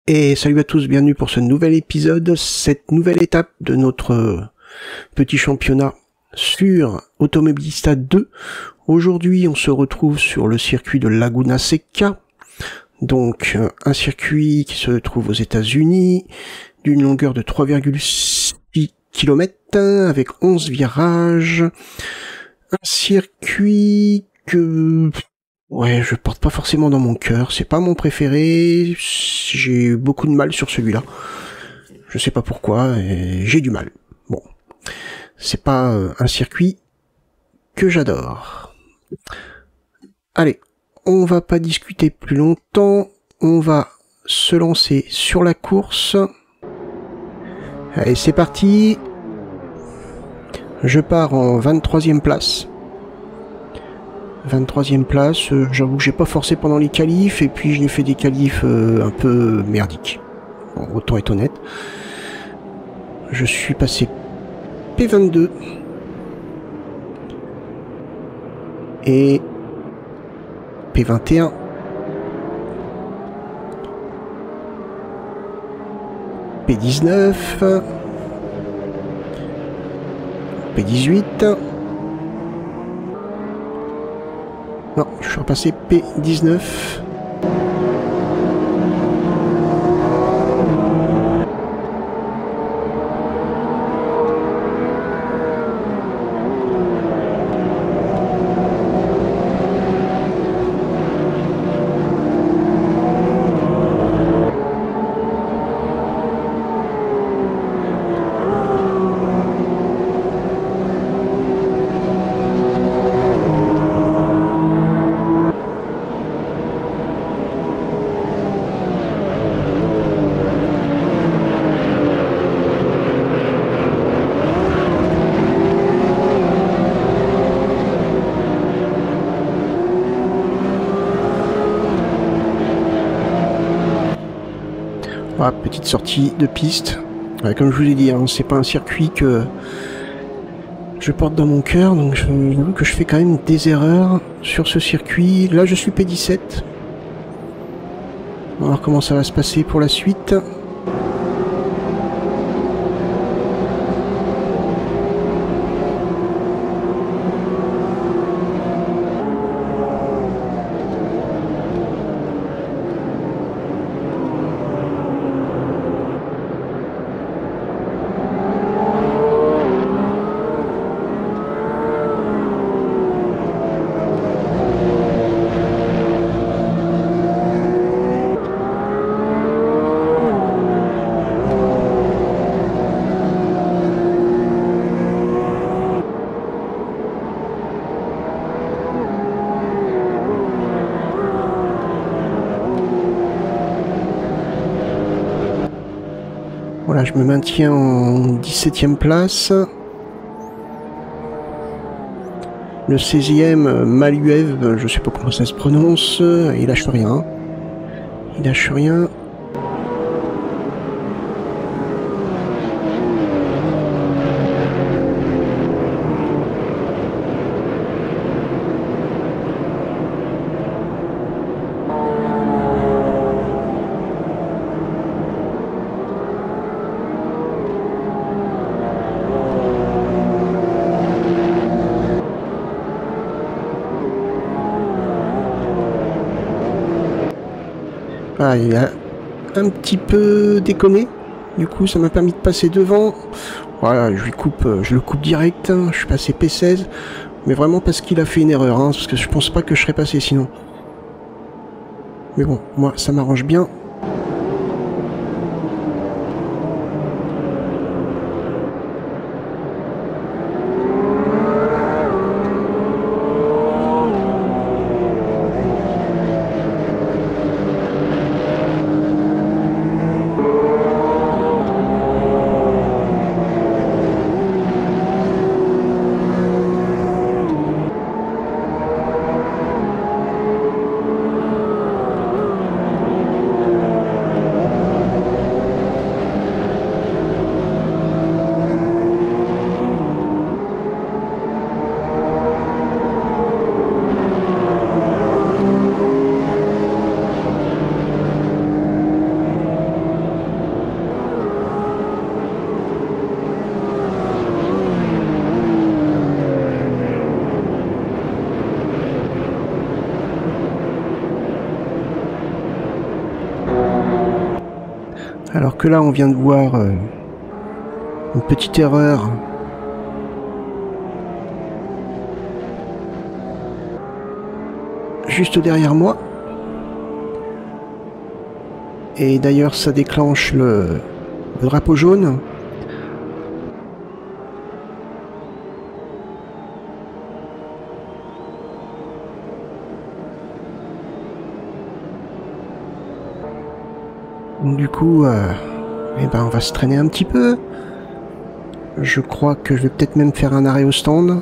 Et salut à tous, bienvenue pour ce nouvel épisode, cette nouvelle étape de notre petit championnat sur Automobilista 2. Aujourd'hui, on se retrouve sur le circuit de Laguna Seca, donc un circuit qui se trouve aux États-Unis, d'une longueur de 3,6 km avec 11 virages, un circuit que... ouais, je porte pas forcément dans mon cœur, c'est pas mon préféré, j'ai beaucoup de mal sur celui-là. Je sais pas pourquoi, et j'ai du mal. Bon, c'est pas un circuit que j'adore. Allez, on va pas discuter plus longtemps, on va se lancer sur la course. Allez, c'est parti. Je pars en 23e place. 23e place, j'avoue que j'ai pas forcé pendant les qualifs, et puis j'ai fait des qualifs un peu merdiques. Bon, autant être honnête. Je suis passé P22. Et P21. P19. P18. Non, je suis repassé P19. Voilà, petite sortie de piste. Ouais, comme je vous l'ai dit, hein, c'est pas un circuit que je porte dans mon cœur, donc j'avoue que je fais quand même des erreurs sur ce circuit. Là, je suis P17. On va voir comment ça va se passer pour la suite. Voilà, je me maintiens en 17e place. Le 16e, Maluev, je sais pas comment ça se prononce, il lâche rien. Il lâche rien. Ah, il a un petit peu déconné. Du coup, ça m'a permis de passer devant. Voilà, je le coupe direct. Je suis passé P16. Mais vraiment parce qu'il a fait une erreur. Hein, parce que je pense pas que je serais passé sinon. Mais bon, moi, ça m'arrange bien. Alors que là, on vient de voir une petite erreur. Juste derrière moi. Et d'ailleurs, ça déclenche le drapeau jaune. Donc, du coup, eh ben, on va se traîner un petit peu. Je crois que je vais peut-être même faire un arrêt au stand.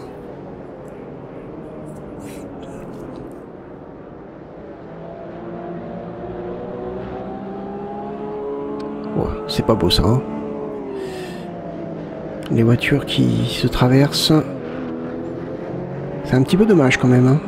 Oh, c'est pas beau ça, hein. Les voitures qui se traversent. C'est un petit peu dommage quand même, hein.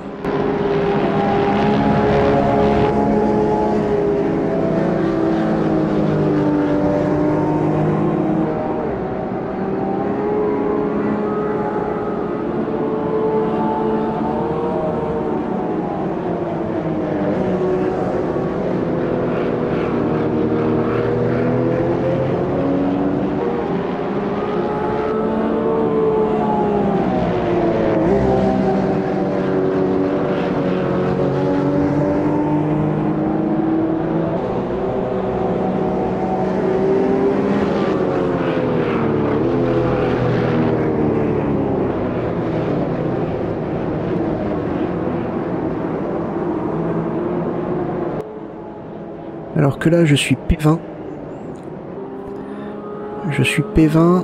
Alors que là, je suis P20. Je suis P20.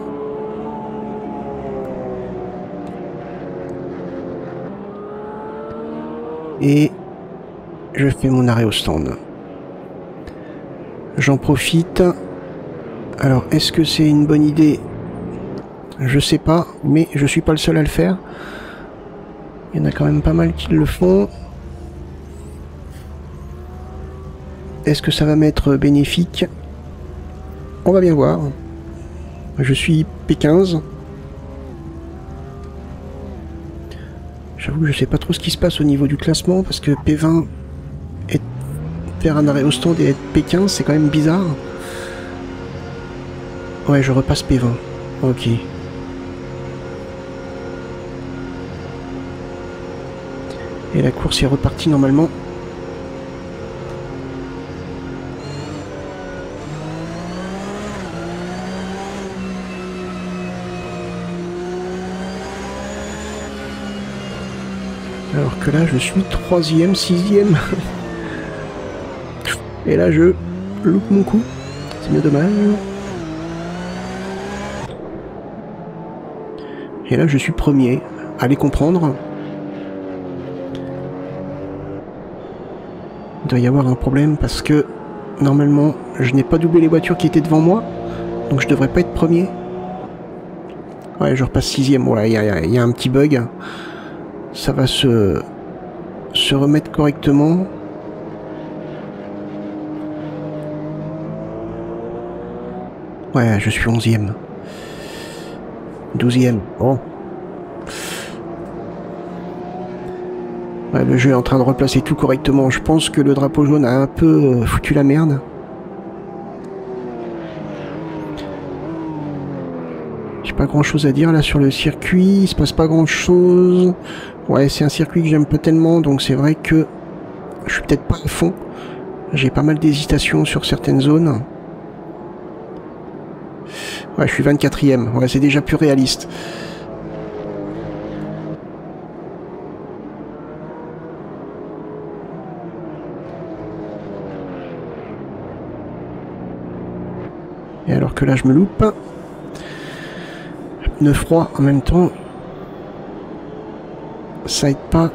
Et je fais mon arrêt au stand. J'en profite. Alors, est-ce que c'est une bonne idée? Je sais pas, mais je suis pas le seul à le faire. Il y en a quand même pas mal qui le font. Est-ce que ça va m'être bénéfique? On va bien voir. Je suis P15. J'avoue que je sais pas trop ce qui se passe au niveau du classement, parce que P20, faire un arrêt au stand et être P15, c'est quand même bizarre. Ouais, je repasse P20. Ok. Et la course est repartie normalement. Alors que là, je suis 3e, 6e. Et là, je loupe mon coup. C'est bien dommage. Et là, je suis premier. Allez comprendre. Il doit y avoir un problème parce que, normalement, je n'ai pas doublé les voitures qui étaient devant moi. Donc je devrais pas être premier. Ouais, je repasse 6e. Ouais, il y a un petit bug. Ça va se remettre correctement. Ouais, je suis 11e. 12e. Bon. Ouais, le jeu est en train de replacer tout correctement. Je pense que le drapeau jaune a un peu foutu la merde. J'ai pas grand chose à dire là sur le circuit. Il se passe pas grand chose. Ouais, c'est un circuit que j'aime pas tellement. Donc c'est vrai que je suis peut-être pas à fond. J'ai pas mal d'hésitations sur certaines zones. Ouais, je suis 24e. Ouais, c'est déjà plus réaliste. Et alors que là, je me loupe. Pneu froid en même temps. Ça aide pas.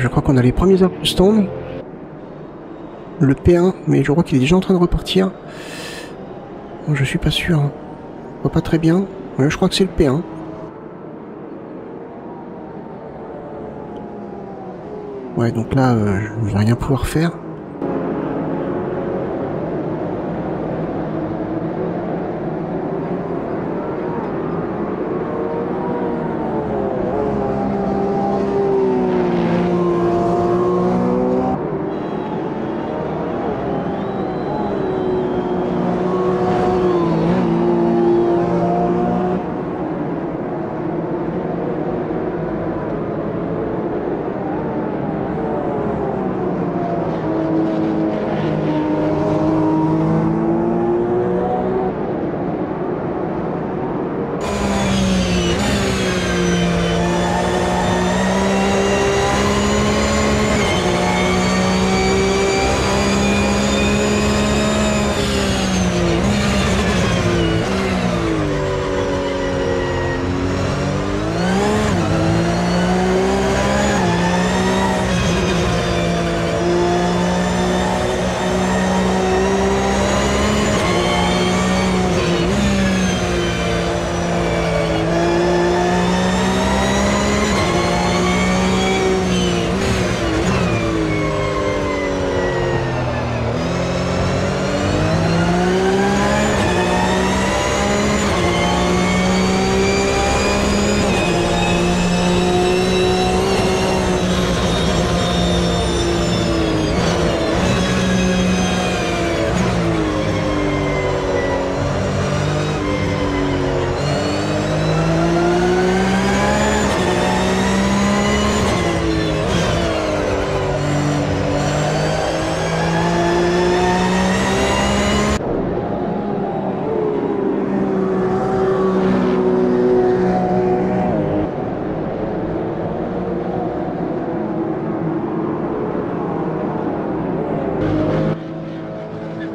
Je crois qu'on a les premiers arrêts au stand. Le P1, mais je crois qu'il est déjà en train de repartir. Bon, je suis pas sûr. Hein. Je vois pas très bien. Ouais, je crois que c'est le P1. Ouais, donc là, je vais rien pouvoir faire.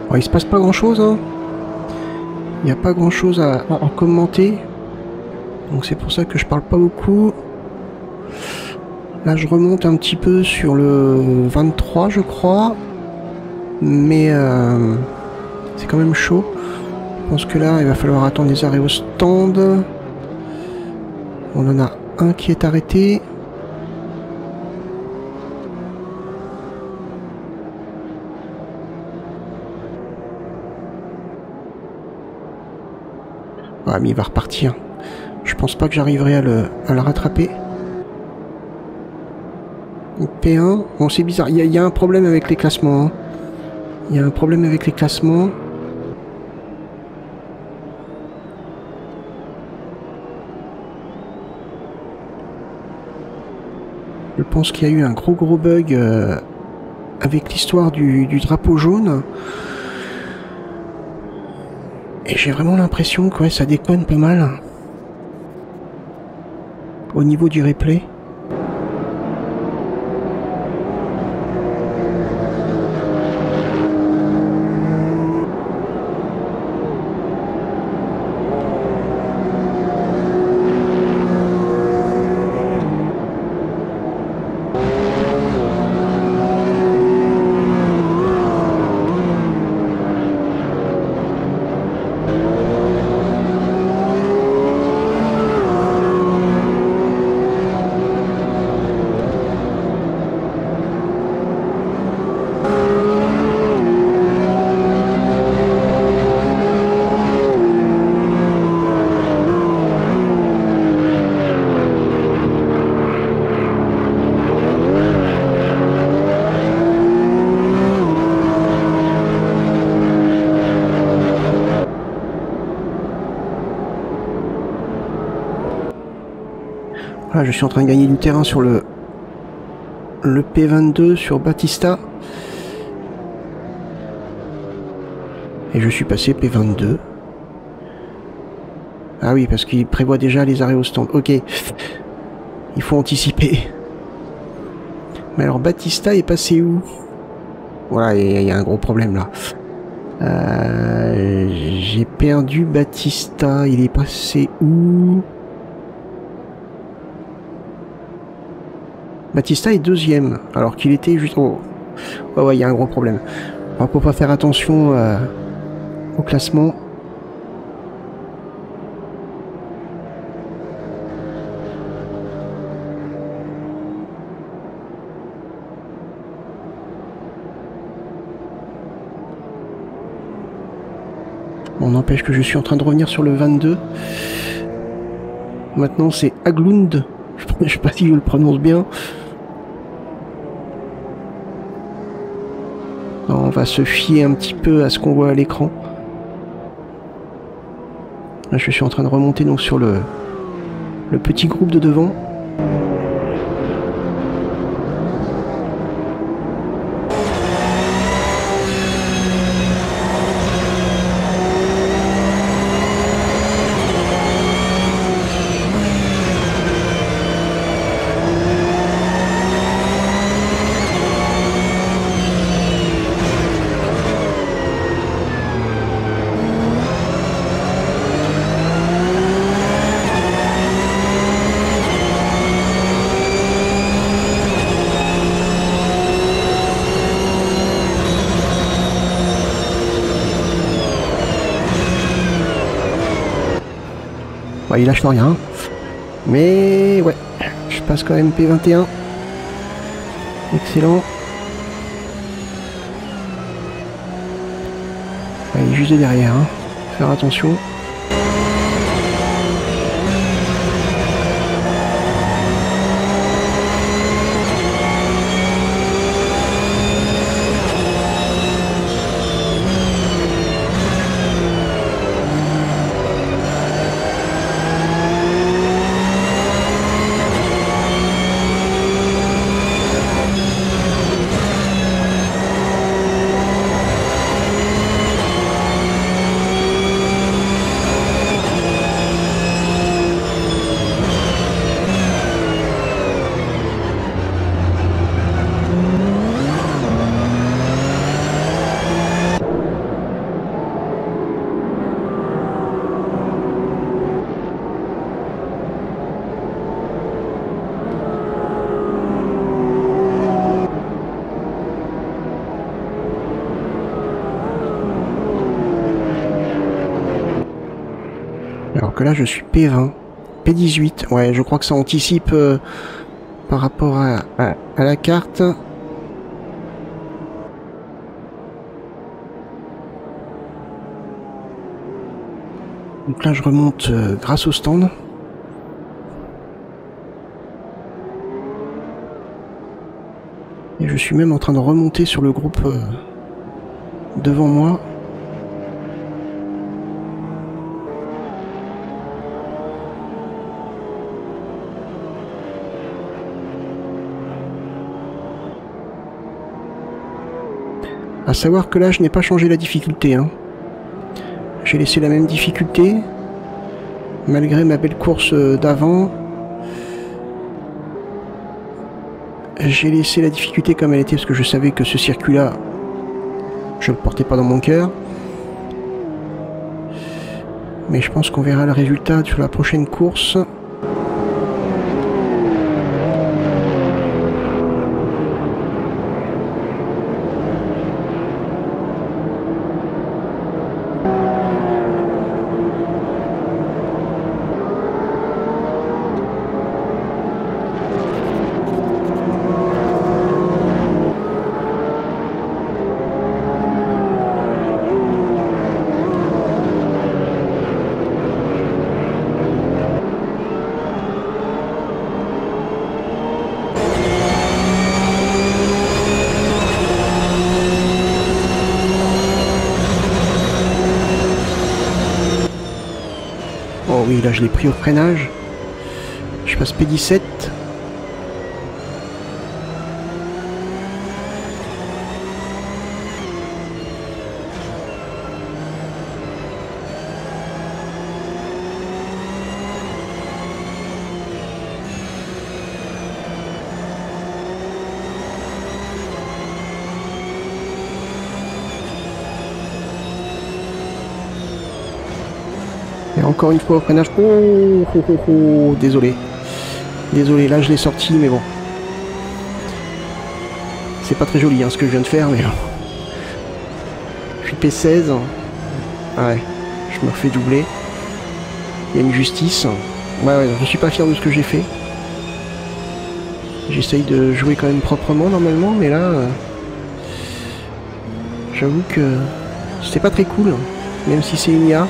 Alors, il se passe pas grand chose, hein. Il n'y a pas grand chose à commenter. Donc c'est pour ça que je parle pas beaucoup. Là je remonte un petit peu sur le 23 je crois. Mais c'est quand même chaud. Je pense que là il va falloir attendre les arrêts au stand. On en a un qui est arrêté. Ah, mais il va repartir. Je pense pas que j'arriverai à le rattraper. P1, bon c'est bizarre, il y a un problème avec les classements. Hein. Il y a un problème avec les classements. Je pense qu'il y a eu un gros bug avec l'histoire du drapeau jaune. Et j'ai vraiment l'impression que ouais, ça déconne pas mal. Au niveau du replay. Voilà, je suis en train de gagner du terrain sur le P22 sur Battista. Et je suis passé P22. Ah oui, parce qu'il prévoit déjà les arrêts au stand. Ok. Il faut anticiper. Mais alors, Battista est passé où? Voilà, il y a un gros problème là. J'ai perdu Battista. Il est passé où? Batista est deuxième, alors qu'il était juste... Oh, ouais, il y a un gros problème. Alors, faut pas faire attention au classement. On n'empêche que je suis en train de revenir sur le 22. Maintenant, c'est Haglund. Je sais pas si je le prononce bien. On va se fier un petit peu à ce qu'on voit à l'écran. Je suis en train de remonter donc sur le petit groupe de devant. Il lâche rien. Mais ouais, je passe quand même P21. Excellent. Il est juste derrière. Hein. Faire attention. Alors que là je suis P20, P18, ouais je crois que ça anticipe par rapport à la carte. Donc là je remonte grâce au stand. Et je suis même en train de remonter sur le groupe devant moi. À savoir que là, je n'ai pas changé la difficulté. Hein. J'ai laissé la même difficulté, malgré ma belle course d'avant. J'ai laissé la difficulté comme elle était, parce que je savais que ce circuit-là, je ne le portais pas dans mon cœur. Mais je pense qu'on verra le résultat sur la prochaine course. Oh oui, là je l'ai pris au freinage. Je passe P17. Et encore une fois au freinage. Oh, désolé. Désolé, là je l'ai sorti, mais bon. C'est pas très joli hein, ce que je viens de faire, mais... Je suis P16. Ouais, je me refais doubler. Il y a une justice. Ouais, je suis pas fier de ce que j'ai fait. J'essaye de jouer quand même proprement normalement, mais là... j'avoue que c'est pas très cool, même si c'est une IA.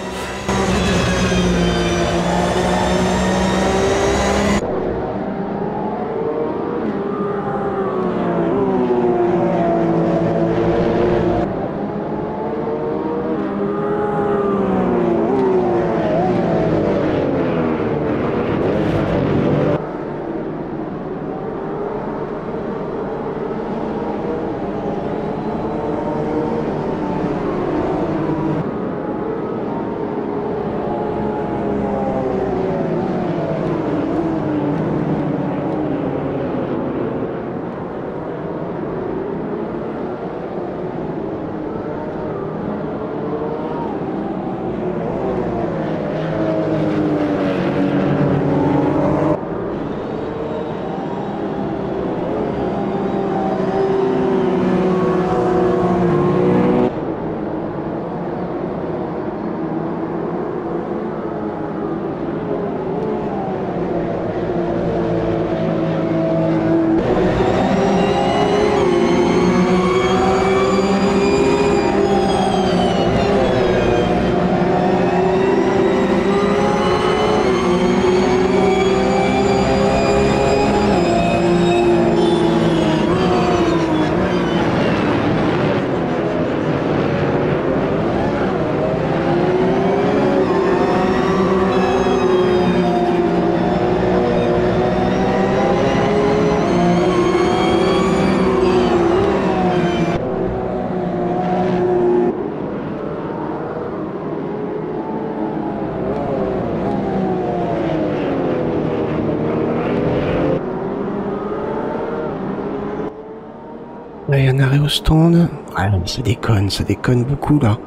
Ouais, un arrêt au stand. Ouais, mais ça déconne beaucoup là.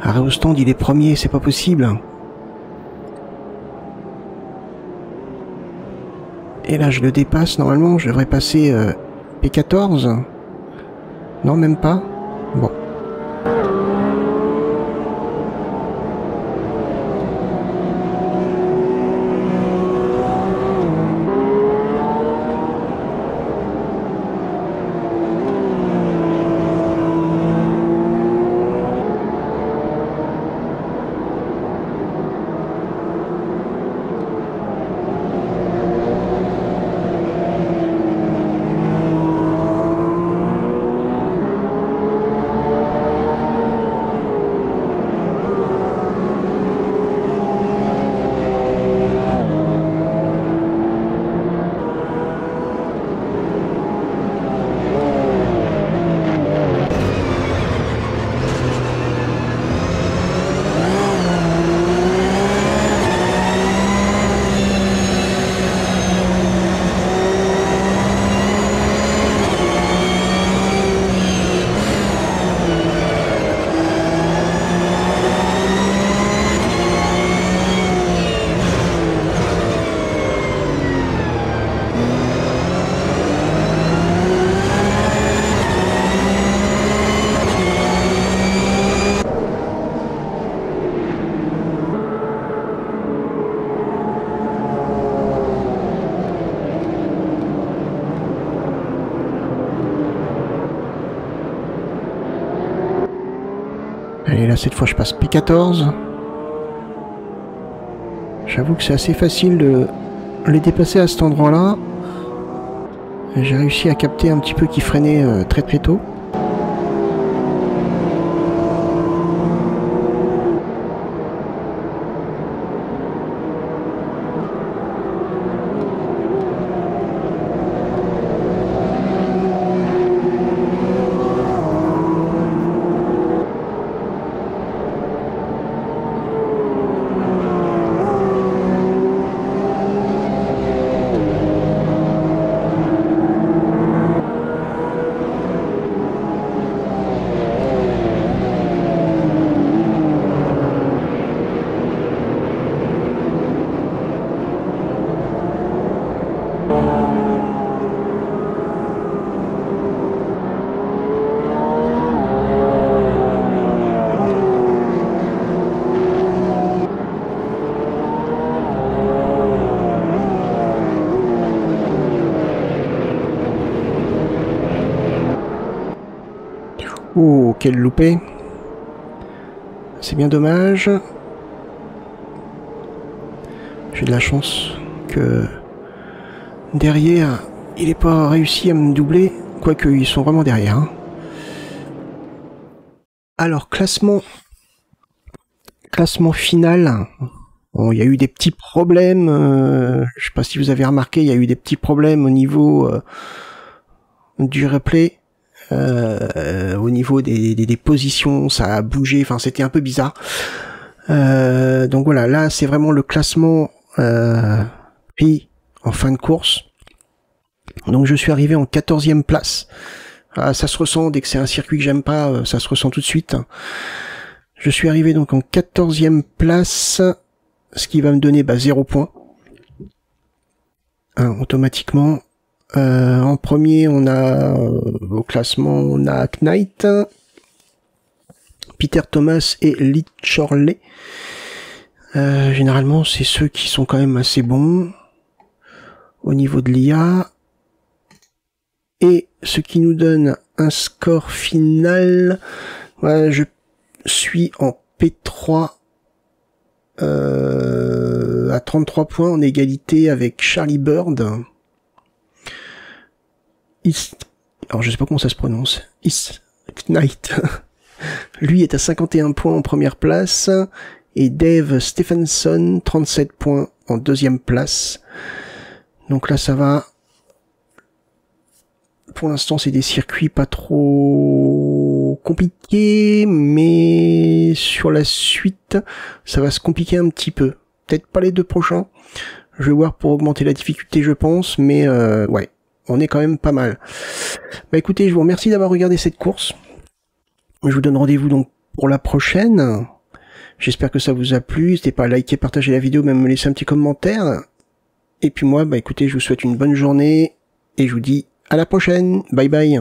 Arrêt au stand, il est premier, c'est pas possible. Et là, je le dépasse, normalement, je devrais passer P14. Non, même pas. Bon. Et là, cette fois, je passe P14. J'avoue que c'est assez facile de les dépasser à cet endroit-là. J'ai réussi à capter un petit peu qui freinait très très tôt. Oh, quel loupé. C'est bien dommage. J'ai de la chance que derrière, il n'ait pas réussi à me doubler, quoique ils sont vraiment derrière. Hein. Alors, classement final. Bon, il y a eu des petits problèmes. Je sais pas si vous avez remarqué, il y a eu des petits problèmes au niveau du replay. Au niveau des positions, ça a bougé. Enfin, c'était un peu bizarre. Donc voilà, là, c'est vraiment le classement pris en fin de course. Donc je suis arrivé en 14e place. Ah, ça se ressent, dès que c'est un circuit que j'aime pas, ça se ressent tout de suite. Je suis arrivé donc en 14e place, ce qui va me donner 0 points. Automatiquement. En premier, on a au classement, on a Knight, Peter Thomas et Lee Chorley. Généralement, c'est ceux qui sont quand même assez bons au niveau de l'IA. Et ce qui nous donne un score final, ouais, je suis en P3 à 33 points en égalité avec Charlie Bird. Alors je sais pas comment ça se prononce. Knight. Lui est à 51 points en première place. Et Dave Stephenson, 37 points en deuxième place. Donc là ça va. Pour l'instant c'est des circuits pas trop compliqués. Mais sur la suite, ça va se compliquer un petit peu. Peut-être pas les deux prochains. Je vais voir pour augmenter la difficulté je pense. Mais ouais. On est quand même pas mal. Bah écoutez, je vous remercie d'avoir regardé cette course. Je vous donne rendez-vous donc pour la prochaine. J'espère que ça vous a plu. N'hésitez pas à liker, partager la vidéo, même me laisser un petit commentaire. Et puis moi, bah écoutez, je vous souhaite une bonne journée et je vous dis à la prochaine. Bye bye.